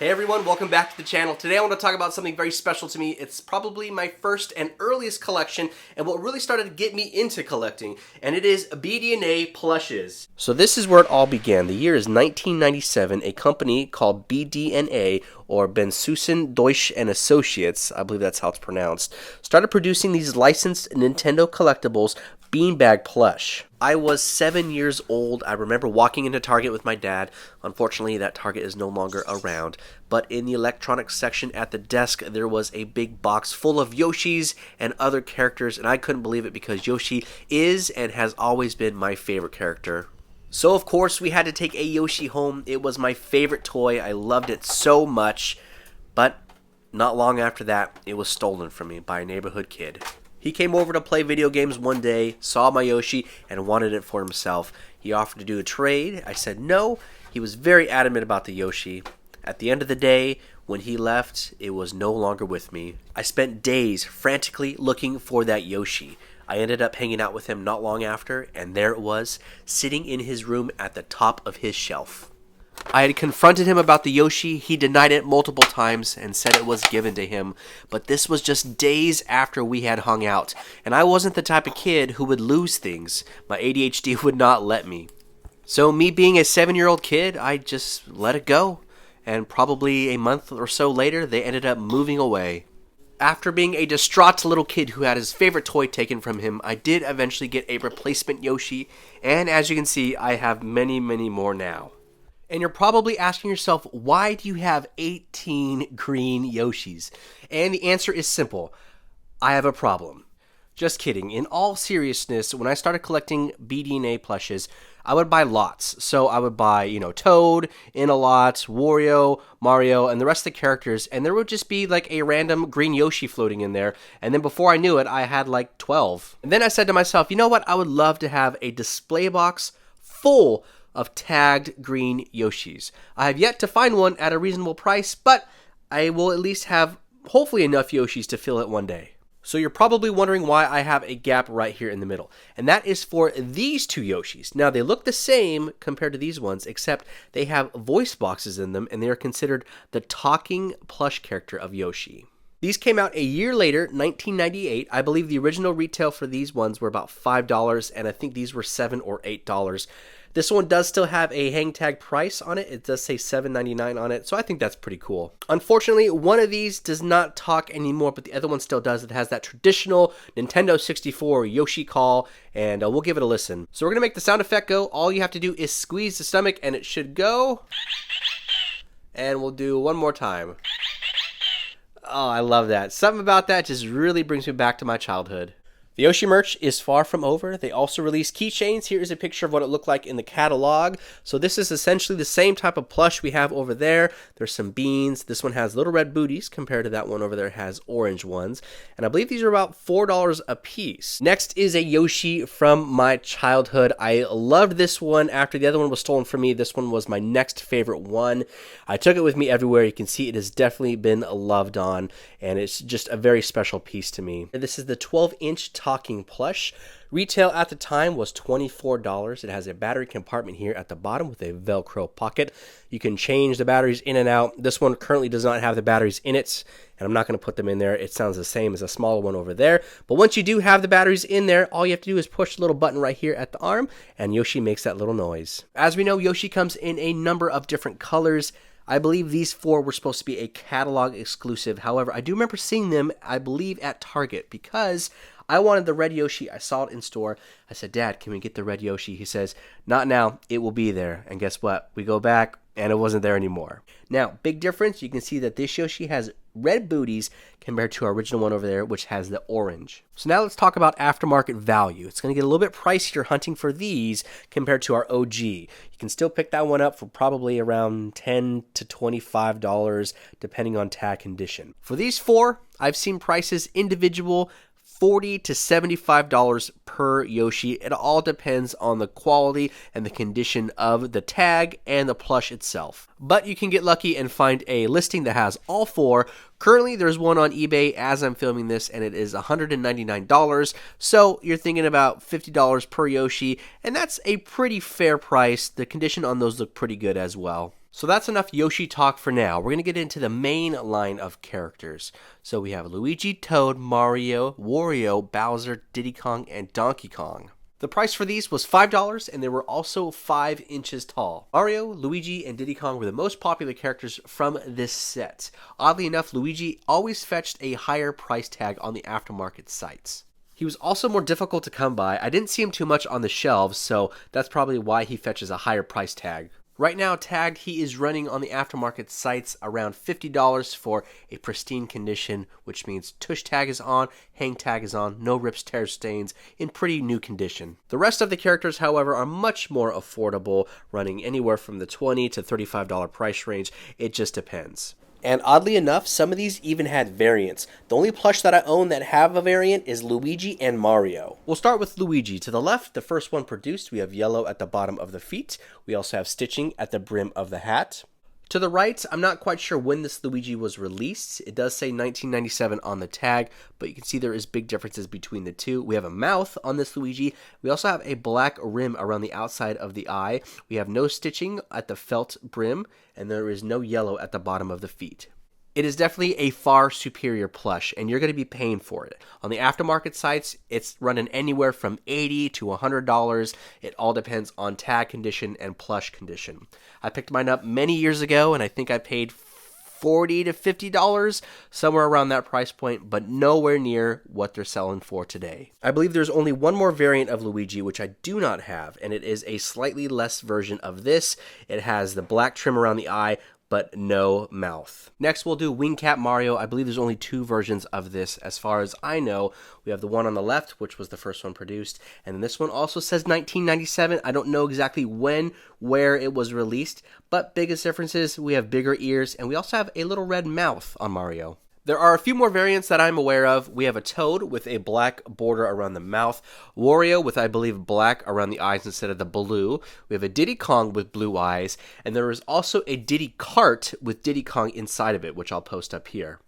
Hey everyone, welcome back to the channel. Today I want to talk about something very special to me. It's probably my first and earliest collection and what really started to get me into collecting, and it is BD&A plushes. So this is where it all began. The year is 1997. A company called BD&A, or Bensusen Deutsch and Associates, I believe that's how it's pronounced, started producing these licensed Nintendo Collectibles beanbag plush. I was 7 years old. I remember walking into Target with my dad. Unfortunately, that Target is no longer around. But in the electronics section at the desk, there was a big box full of Yoshis and other characters, and I couldn't believe it because Yoshi is and has always been my favorite character. So of course, we had to take a Yoshi home. It was my favorite toy. I loved it so much. But not long after that, it was stolen from me by a neighborhood kid. He came over to play video games one day, saw my Yoshi, and wanted it for himself. He offered to do a trade. I said no. He was very adamant about the Yoshi. At the end of the day, when he left, it was no longer with me. I spent days frantically looking for that Yoshi. I ended up hanging out with him not long after, and there it was, sitting in his room at the top of his shelf. I had confronted him about the Yoshi. He denied it multiple times and said it was given to him. But this was just days after we had hung out. And I wasn't the type of kid who would lose things. My ADHD would not let me. So me being a 7-year-old kid, I just let it go. And probably a month or so later, they ended up moving away. After being a distraught little kid who had his favorite toy taken from him, I did eventually get a replacement Yoshi. And as you can see, I have many, many more now. And you're probably asking yourself, why do you have 18 green Yoshis? And the answer is simple. I have a problem. Just kidding. In all seriousness, when I started collecting BD&A plushes, I would buy lots. So I would buy, Toad in a lot, Wario, Mario, and the rest of the characters. And there would just be like a random green Yoshi floating in there. And then before I knew it, I had like 12. And then I said to myself, you know what? I would love to have a display box full of tagged green Yoshis. I have yet to find one at a reasonable price, but I will at least have hopefully enough Yoshis to fill it one day. So you're probably wondering why I have a gap right here in the middle. And that is for these two Yoshis. Now they look the same compared to these ones, except they have voice boxes in them and they are considered the talking plush character of Yoshi. These came out a year later, 1998. I believe the original retail for these ones were about $5, and I think these were $7 or $8. This one does still have a hang tag price on it. It does say $7.99 on it, so I think that's pretty cool. Unfortunately, one of these does not talk anymore, but the other one still does. It has that traditional Nintendo 64 Yoshi call, and we'll give it a listen. So we're going to make the sound effect go. All you have to do is squeeze the stomach, and it should go. And we'll do one more time. Oh, I love that. Something about that just really brings me back to my childhood. The Yoshi merch is far from over. They also released keychains. Here is a picture of what it looked like in the catalog. So this is essentially the same type of plush we have over there. There's some beans. This one has little red booties compared to that one over there has orange ones. And I believe these are about $4 a piece. Next is a Yoshi from my childhood. I loved this one after the other one was stolen from me. This one was my next favorite one. I took it with me everywhere. You can see it has definitely been loved on, and it's just a very special piece to me. This is the 12-inch talking plush. Retail at the time was $24. It has a battery compartment here at the bottom with a Velcro pocket. You can change the batteries in and out. This one currently does not have the batteries in it, and I'm not going to put them in there. It sounds the same as a smaller one over there. But once you do have the batteries in there, all you have to do is push the little button right here at the arm, and Yoshi makes that little noise. As we know, Yoshi comes in a number of different colors. I believe these four were supposed to be a catalog exclusive. However, I do remember seeing them, I believe, at Target because I wanted the red Yoshi. I saw it in store. I said, Dad, can we get the red Yoshi? He says, not now. It will be there. And guess what? We go back and it wasn't there anymore. Now, big difference. You can see that this Yoshi has red booties compared to our original one over there, which has the orange. So now let's talk about aftermarket value. It's going to get a little bit pricier hunting for these compared to our OG. You can still pick that one up for probably around $10 to $25, depending on tag condition. For these four, I've seen prices individual $40 to $75 per Yoshi. It all depends on the quality and the condition of the tag and the plush itself. But you can get lucky and find a listing that has all four. Currently, there's one on eBay as I'm filming this, and it is $199. So you're thinking about $50 per Yoshi, and that's a pretty fair price. The condition on those look pretty good as well. So that's enough Yoshi talk for now. We're going to get into the main line of characters. So we have Luigi, Toad, Mario, Wario, Bowser, Diddy Kong, and Donkey Kong. The price for these was $5, and they were also 5 inches tall. Mario, Luigi, and Diddy Kong were the most popular characters from this set. Oddly enough, Luigi always fetched a higher price tag on the aftermarket sites. He was also more difficult to come by. I didn't see him too much on the shelves, so that's probably why he fetches a higher price tag. Right now, tagged, he is running on the aftermarket sites around $50 for a pristine condition, which means tush tag is on, hang tag is on, no rips, tears, stains, in pretty new condition. The rest of the characters, however, are much more affordable, running anywhere from the $20 to $35 price range. It just depends. And oddly enough, some of these even had variants. The only plush that I own that have a variant is Luigi and Mario. We'll start with Luigi. To the left, the first one produced, we have yellow at the bottom of the feet. We also have stitching at the brim of the hat. To the right, I'm not quite sure when this Luigi was released. It does say 1997 on the tag, but you can see there is big differences between the two. We have a mouth on this Luigi. We also have a black rim around the outside of the eye. We have no stitching at the felt brim, and there is no yellow at the bottom of the feet. It is definitely a far superior plush, and you're going to be paying for it. On the aftermarket sites, it's running anywhere from $80 to $100. It all depends on tag condition and plush condition. I picked mine up many years ago, and I think I paid $40 to $50, somewhere around that price point, but nowhere near what they're selling for today. I believe there's only one more variant of Luigi, which I do not have, and it is a slightly less version of this. It has the black trim around the eye, but no mouth. Next, we'll do Wing Cap Mario. I believe there's only 2 versions of this as far as I know. We have the one on the left, which was the first one produced, and this one also says 1997. I don't know exactly when, where it was released, but biggest difference is we have bigger ears, and we also have a little red mouth on Mario. There are a few more variants that I'm aware of. We have a Toad with a black border around the mouth, Wario with, I believe, black around the eyes instead of the blue. We have a Diddy Kong with blue eyes, and there is also a Diddy Kart with Diddy Kong inside of it, which I'll post up here.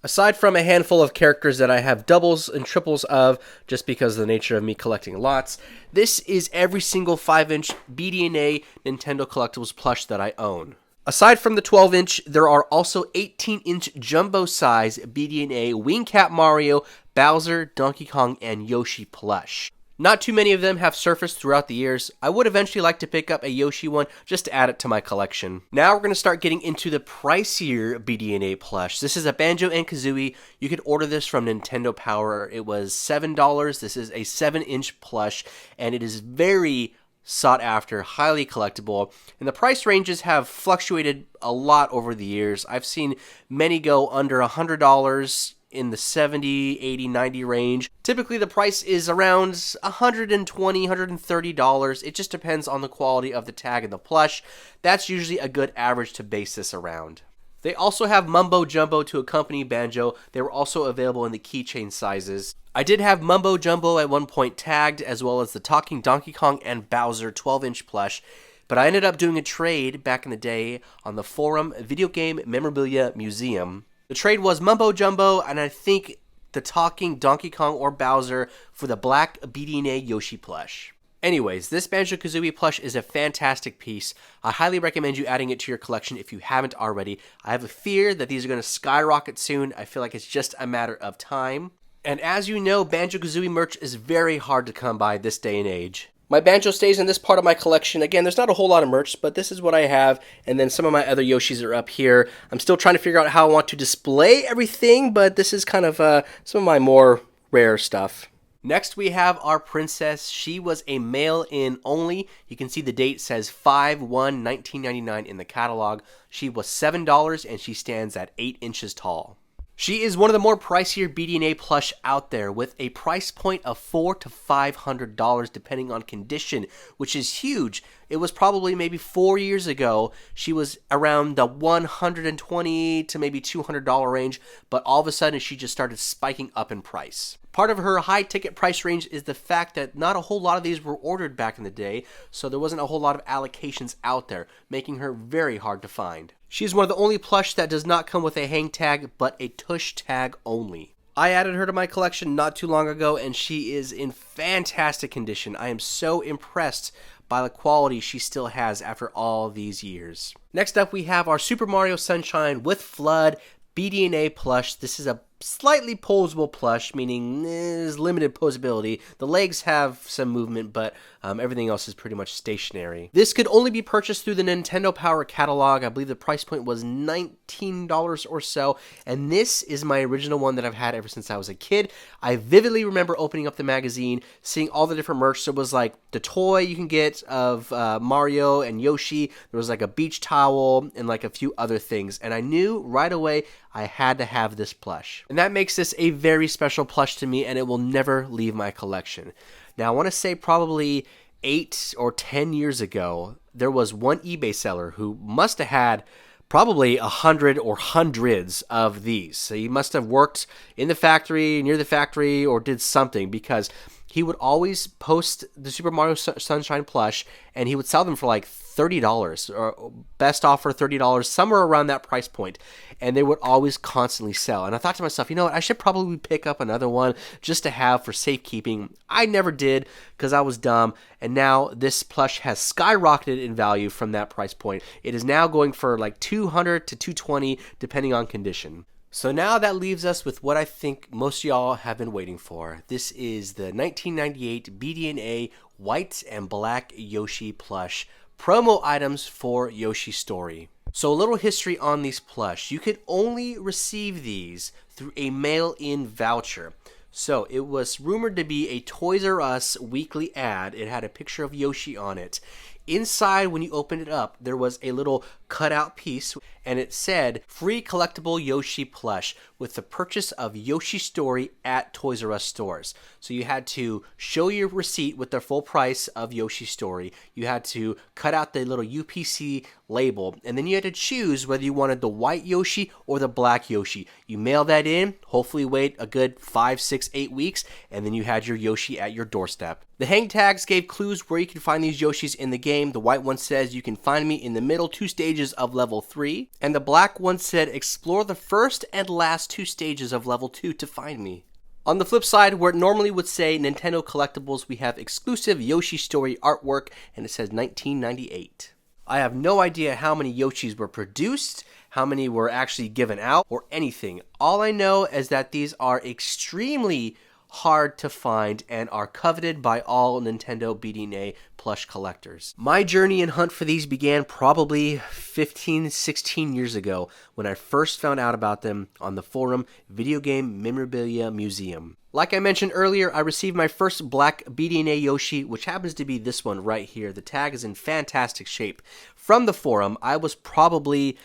Aside from a handful of characters that I have doubles and triples of, just because of the nature of me collecting lots, this is every single 5-inch BD&A Nintendo Collectibles plush that I own. Aside from the 12-inch, there are also 18-inch jumbo-size BD&A Wing Cap Mario, Bowser, Donkey Kong, and Yoshi plush. Not too many of them have surfaced throughout the years. I would eventually like to pick up a Yoshi one just to add it to my collection. Now we're going to start getting into the pricier BD&A plush. This is a Banjo and Kazooie. You could order this from Nintendo Power. It was $7. This is a 7-inch plush, and it is very sought after, highly collectible, and the price ranges have fluctuated a lot over the years. I've seen many go under $100 in the $70, $80, $90 range. Typically the price is around $120, $130. It just depends on the quality of the tag and the plush. That's usually a good average to base this around. They also have Mumbo Jumbo to accompany Banjo. They were also available in the keychain sizes. I did have Mumbo Jumbo at one point tagged, as well as the Talking Donkey Kong and Bowser 12-inch plush, but I ended up doing a trade back in the day on the Forum Video Game Memorabilia Museum. The trade was Mumbo Jumbo, and I think the Talking Donkey Kong or Bowser for the black BD&A Yoshi plush. Anyways, this Banjo-Kazooie plush is a fantastic piece. I highly recommend you adding it to your collection if you haven't already. I have a fear that these are going to skyrocket soon. I feel like it's just a matter of time. And as you know, Banjo-Kazooie merch is very hard to come by this day and age. My Banjo stays in this part of my collection. Again, there's not a whole lot of merch, but this is what I have, and then some of my other Yoshis are up here. I'm still trying to figure out how I want to display everything, but this is kind of some of my more rare stuff. Next, we have our princess. She was a mail-in only. You can see the date says 5/1/1999 in the catalog. She was $7, and she stands at 8 inches tall. She is one of the more pricier BD&A plush out there, with a price point of $400 to $500 depending on condition, which is huge. It was probably maybe 4 years ago. She was around the $120 to maybe $200 range, but all of a sudden she just started spiking up in price. Part of her high ticket price range is the fact that not a whole lot of these were ordered back in the day, so there wasn't a whole lot of allocations out there, making her very hard to find. She is one of the only plush that does not come with a hang tag, but a tush tag only. I added her to my collection not too long ago, and she is in fantastic condition. I am so impressed by the quality she still has after all these years. Next up, we have our Super Mario Sunshine with Flood BD&A plush. This is a slightly posable plush, meaning there's limited posability. The legs have some movement, but everything else is pretty much stationary. This could only be purchased through the Nintendo Power catalog. I believe the price point was $19 or so, and this is my original one that I've had ever since I was a kid. I vividly remember opening up the magazine, seeing all the different merch. So it was like the toy you can get of Mario and Yoshi. There was like a beach towel and like a few other things, and I knew right away I had to have this plush. And that makes this a very special plush to me, and it will never leave my collection. Now, I want to say probably 8 or 10 years ago, there was one eBay seller who must have had probably 100 or hundreds of these. So he must have worked in the factory, near the factory, or did something, because he would always post the Super Mario Sunshine plush, and he would sell them for like $30, or best offer $30, somewhere around that price point. And they would always constantly sell. And I thought to myself, you know what, I should probably pick up another one just to have for safekeeping. I never did because I was dumb. And now this plush has skyrocketed in value from that price point. It is now going for like $200 to $220 depending on condition. So now that leaves us with what I think most of y'all have been waiting for. This is the 1998 BD&A white and black Yoshi plush promo items for Yoshis Story. So a little history on these plush. You could only receive these through a mail-in voucher. So it was rumored to be a Toys R Us weekly ad. It had a picture of Yoshi on it. Inside, when you opened it up, there was a little cutout piece, and it said, free collectible Yoshi plush with the purchase of Yoshi Story at Toys R Us stores. So you had to show your receipt with the full price of Yoshi Story. You had to cut out the little UPC label, and then you had to choose whether you wanted the white Yoshi or the black Yoshi. You mail that in, hopefully wait a good 5, 6, 8 weeks, and then you had your Yoshi at your doorstep. The hang tags gave clues where you can find these Yoshis in the game. The white one says you can find me in the middle 2 stages of level 3, and the black one said explore the first and last 2 stages of level 2 to find me. On the flip side, where it normally would say Nintendo Collectibles, we have exclusive Yoshi Story artwork, and it says 1998. I have no idea how many Yoshis were produced, how many were actually given out, or anything. All I know is that these are extremely hard to find and are coveted by all Nintendo BD&A plush collectors. My journey and hunt for these began probably 15, 16 years ago when I first found out about them on the forum Video Game Memorabilia Museum. Like I mentioned earlier, I received my first black BD&A Yoshi, which happens to be this one right here. The tag is in fantastic shape. From the forum, I was probably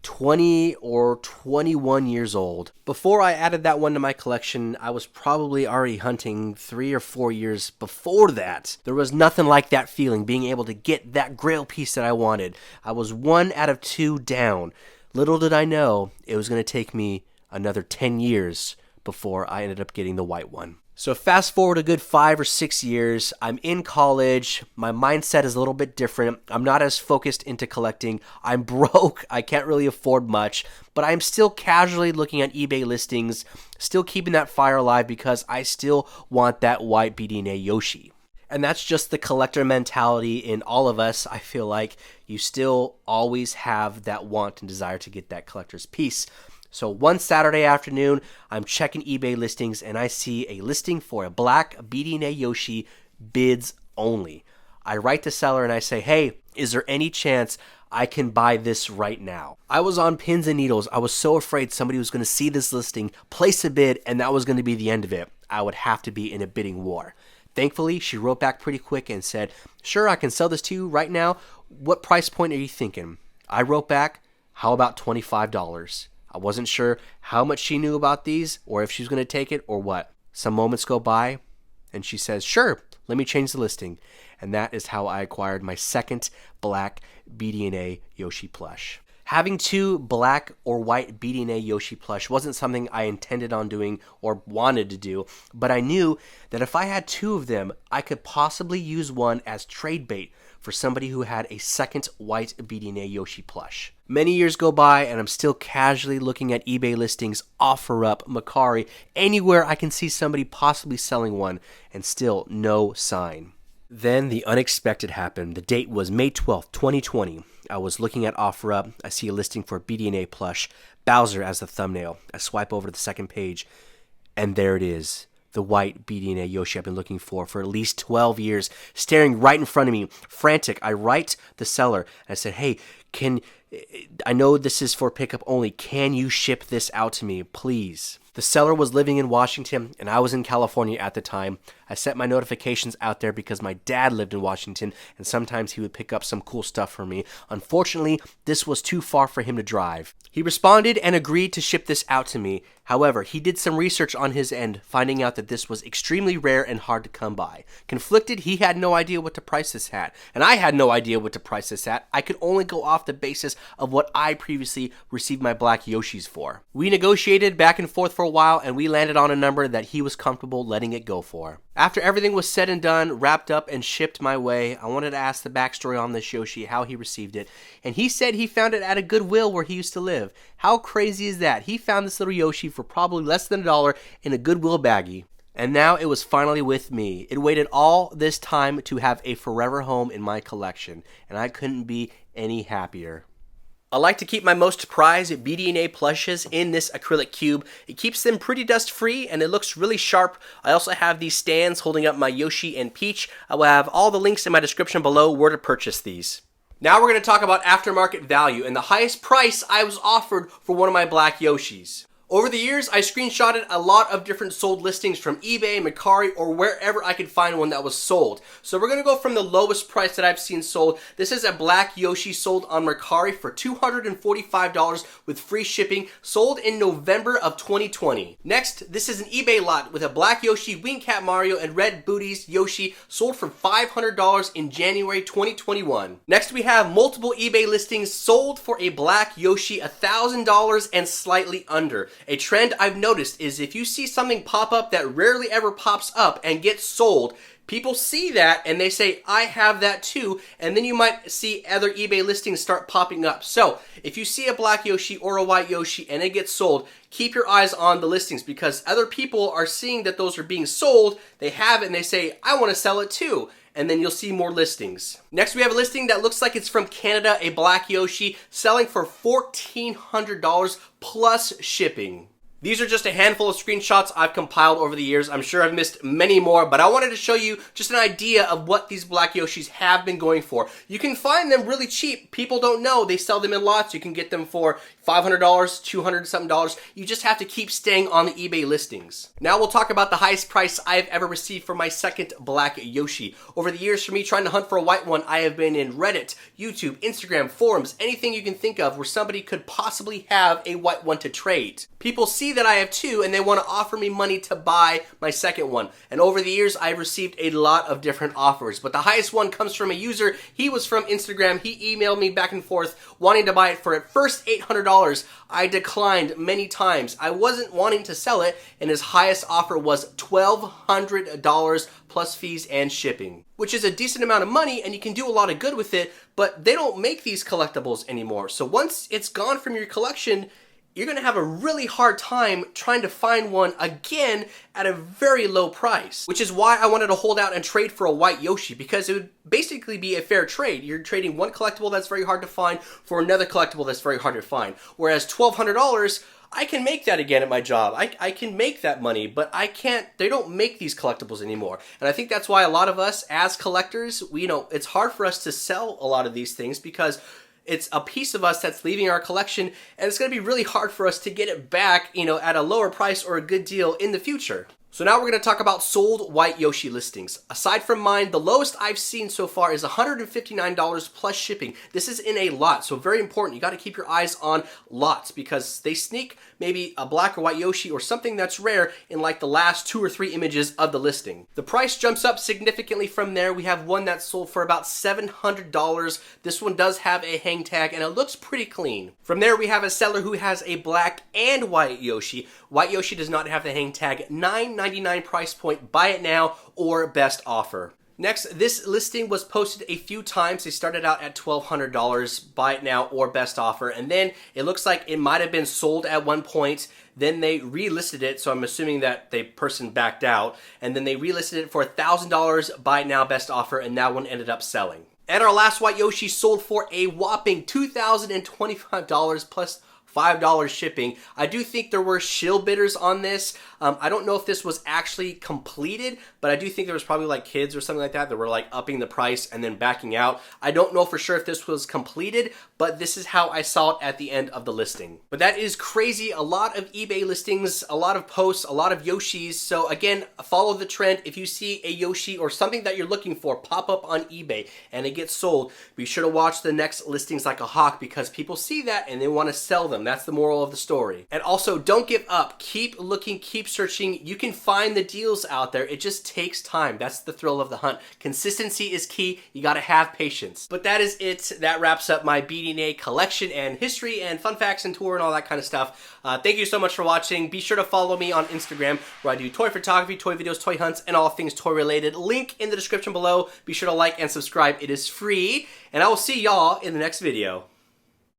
20 or 21 years old. Before I added that one to my collection, I was probably already hunting 3 or 4 years before that. There was nothing like that feeling, being able to get that grail piece that I wanted. I was 1 out of 2 down. Little did I know it was going to take me another 10 years before I ended up getting the white one. So fast forward a good 5 or 6 years, I'm in college, my mindset is a little bit different, I'm not as focused into collecting, I'm broke, I can't really afford much, but I'm still casually looking at eBay listings, still keeping that fire alive because I still want that white BD&A Yoshi. And that's just the collector mentality in all of us. I feel like you still always have that want and desire to get that collector's piece. So one Saturday afternoon, I'm checking eBay listings and I see a listing for a black BD&A Yoshi, bids only. I write the seller and I say, hey, is there any chance I can buy this right now? I was on pins and needles. I was so afraid somebody was going to see this listing, place a bid, and that was going to be the end of it. I would have to be in a bidding war. Thankfully, she wrote back pretty quick and said, sure, I can sell this to you right now. What price point are you thinking? I wrote back, how about $25? I wasn't sure how much she knew about these or if she was going to take it or what. Some moments go by and she says, sure, let me change the listing. And that is how I acquired my second black BD&A Yoshi plush. Having 2 black or white BD&A Yoshi plush wasn't something I intended on doing or wanted to do, but I knew that if I had 2 of them, I could possibly use one as trade bait for somebody who had a second white BD&A Yoshi plush. Many years go by and I'm still casually looking at eBay listings, OfferUp, Mercari, anywhere I can see somebody possibly selling one, and still no sign. Then the unexpected happened. The date was May 12th, 2020. I was looking at OfferUp. I see a listing for BD&A plush, Bowser as the thumbnail. I swipe over to the second page, and there it is. The white BD&A Yoshi I've been looking for at least 12 years, staring right in front of me. Frantic, I write the seller. And I said, hey, I know this is for pickup only. Can you ship this out to me, please? The seller was living in Washington, and I was in California at the time. I set my notifications out there because my dad lived in Washington, and sometimes he would pick up some cool stuff for me. Unfortunately, this was too far for him to drive. He responded and agreed to ship this out to me. However, he did some research on his end, finding out that this was extremely rare and hard to come by. Conflicted, he had no idea what to price this at, and I had no idea what to price this at. I could only go off the basis of what I previously received my black Yoshis for. We negotiated back and forth for a while, and we landed on a number that he was comfortable letting it go for. After everything was said and done, wrapped up and shipped my way, I wanted to ask the backstory on this Yoshi, how he received it, and he said he found it at a Goodwill where he used to live. How crazy is that? He found this little Yoshi for probably less than $1 in a Goodwill baggie. And now it was finally with me. It waited all this time to have a forever home in my collection, and I couldn't be any happier. I like to keep my most prized BD&A plushes in this acrylic cube. It keeps them pretty dust free and it looks really sharp. I also have these stands holding up my Yoshi and Peach. I will have all the links in my description below where to purchase these. Now we're going to talk about aftermarket value and the highest price I was offered for one of my black Yoshis. Over the years, I screenshotted a lot of different sold listings from eBay, Mercari, or wherever I could find one that was sold. So we're going to go from the lowest price that I've seen sold. This is a black Yoshi sold on Mercari for $245 with free shipping, sold in November of 2020. Next, this is an eBay lot with a black Yoshi, Wing Cat Mario, and Red Booties Yoshi sold for $500 in January 2021. Next, we have multiple eBay listings sold for a black Yoshi, $1,000 and slightly under. A trend I've noticed is if you see something pop up that rarely ever pops up and gets sold, people see that and they say, I have that too, and then you might see other eBay listings start popping up. So if you see a black Yoshi or a white Yoshi and it gets sold, keep your eyes on the listings because other people are seeing that those are being sold, they have it and they say, I want to sell it too. And then you'll see more listings. Next, we have a listing that looks like it's from Canada, a black Yoshi, selling for $1,400 plus shipping. These are just a handful of screenshots I've compiled over the years. I'm sure I've missed many more, but I wanted to show you just an idea of what these black Yoshis have been going for. You can find them really cheap. People don't know. They sell them in lots. You can get them for $500, $200 something. You just have to keep staying on the eBay listings. Now we'll talk about the highest price I've ever received for my second black Yoshi. Over the years, for me trying to hunt for a white one, I have been in Reddit, YouTube, Instagram, forums, anything you can think of where somebody could possibly have a white one to trade. People see that I have two and they want to offer me money to buy my second one. And over the years, I've received a lot of different offers. But the highest one comes from a user. He was from Instagram. He emailed me back and forth wanting to buy it for at first $800. I declined many times. I wasn't wanting to sell it, and his highest offer was $1,200 plus fees and shipping, which is a decent amount of money, and you can do a lot of good with it, but they don't make these collectibles anymore. So once it's gone from your collection, you're going to have a really hard time trying to find one again at a very low price, which is why I wanted to hold out and trade for a white Yoshi, because it would basically be a fair trade. You're trading one collectible that's very hard to find for another collectible that's very hard to find. Whereas $1,200, I can make that again at my job. I can make that money, but I can't, they don't make these collectibles anymore. And I think that's why a lot of us as collectors, it's hard for us to sell a lot of these things because it's a piece of us that's leaving our collection, and it's going to be really hard for us to get it back, at a lower price or a good deal in the future. So now we're going to talk about sold white Yoshi listings. Aside from mine, the lowest I've seen so far is $159 plus shipping. This is in a lot, so very important. You got to keep your eyes on lots because they sneak maybe a black or white Yoshi or something that's rare in like the last 2 or 3 images of the listing. The price jumps up significantly from there. We have one that's sold for about $700. This one does have a hang tag and it looks pretty clean. From there, we have a seller who has a black and white Yoshi. White Yoshi does not have the hang tag. $9.99 price point. Buy it now or best offer. Next, this listing was posted a few times. They started out at $1,200, buy it now or best offer. And then it looks like it might have been sold at one point. Then they relisted it, so I'm assuming that the person backed out. And then they relisted it for $1,000, buy it now, best offer, and that one ended up selling. And our last white Yoshi sold for a whopping $2,025 plus $5 shipping. I do think there were shill bidders on this. I don't know if this was actually completed, but I do think there was probably like kids or something like that were like upping the price and then backing out. I don't know for sure if this was completed, but this is how I saw it at the end of the listing. But that is crazy. A lot of eBay listings, a lot of posts, a lot of Yoshis. So again, follow the trend. If you see a Yoshi or something that you're looking for pop up on eBay and it gets sold, be sure to watch the next listings like a hawk, because people see that and they want to sell them. That's the moral of the story. And also, don't give up. Keep looking, keep searching. You can find the deals out there. It just takes time. That's the thrill of the hunt. Consistency is key. You got to have patience. But that is it. That wraps up my BD&A collection and history and fun facts and tour and all that kind of stuff. Thank you so much for watching. Be sure to follow me on Instagram, where I do toy photography, toy videos, toy hunts, and all things toy related. Link in the description below. Be sure to like and subscribe. It is free. And I will see y'all in the next video.